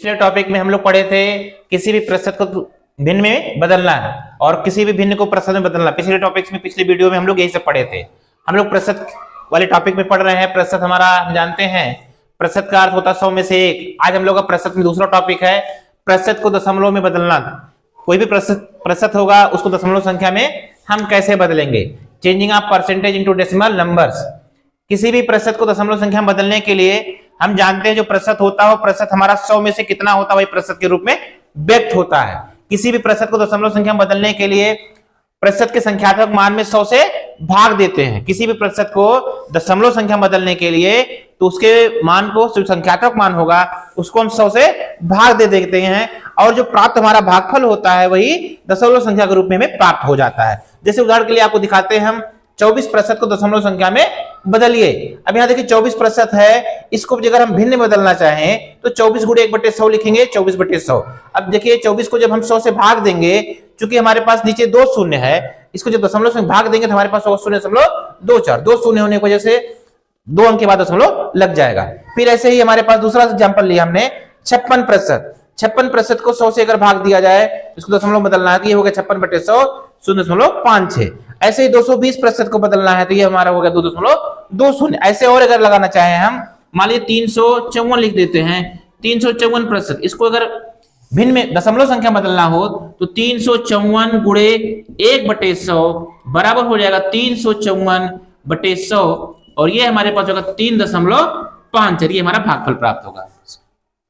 पिछले टॉपिक में हम लोग पढ़े थे किसी भी प्रतिशत को भिन्न में बदलना है और किसी भी भिन्न को प्रतिशत में बदलना। पिछले टॉपिक्स में, पिछले वीडियो में हम लोग यही सब पढ़े थे। हम लोग प्रतिशत वाले टॉपिक में पढ़ रहे हैं। प्रतिशत हमारा हम जानते हैं प्रतिशत का अर्थ होता है 100 में से 1। आज हम लोग का प्रतिशत में दूसरा टॉपिक है प्रतिशत को दशमलव में बदलना। कोई भी प्रतिशत होगा उसको दशमलव संख्या में हम कैसे बदलेंगे। Changing of percentage into decimal numbers. किसी भी प्रतिशत को दशमलव संख्या में बदलने के लिए हम जानते हैं जो प्रतिशत होता है वो प्रतिशत हमारा 100 में से कितना होता है वही प्रतिशत के रूप में व्यक्त होता है। किसी भी प्रतिशत को दशमलव संख्या में बदलने के लिए प्रतिशत के संख्यात्मक मान में 100 से भाग देते हैं। किसी भी प्रतिशत को दशमलव संख्या में बदलने के लिए तो उसके मान को जो संख्यात्मक मान होगा उसको हम 100 से भाग दे देते हैं और जो प्राप्त हमारा भागफल होता है वही दशमलव संख्या के रूप में हमें प्राप्त हो जाता है। जैसे उदाहरण के लिए आपको दिखाते हैं हम 24% को दशमलव संख्या में बदलिए। अब यहाँ देखिए 24% है, इसको अगर हम भिन्न में बदलना चाहें तो 24 गुणे 1/100 लिखेंगे 24/100। अब देखिए 24 को जब हम 100 से भाग देंगे, चूंकि हमारे पास नीचे 2 शून्य है, इसको जब दशमलव से भाग देंगे तो हमारे पास 0.24 2 शून्य होने की वजह से 2 अंक के बाद दशमलव लग जाएगा। फिर ऐसे ही हमारे पास दूसरा एग्जाम्पल लिया हमने 56%। 56% को 100 से अगर भाग दिया जाए इसको दशमलव बदलना है तो ये हो गया 56/100 0.56। ऐसे ही 220% को बदलना है तो ये हमारा हो गया 2.20। ऐसे और अगर लगाना चाहें हम, मान लीजिए 354 लिख देते हैं 354%। इसको अगर भिन्न में दशमलव संख्या बदलना हो तो 354 गुणे 1/100 बराबर हो जाएगा 354/100 और ये हमारे पास होगा 3.5। ये हमारा भागफल प्राप्त होगा।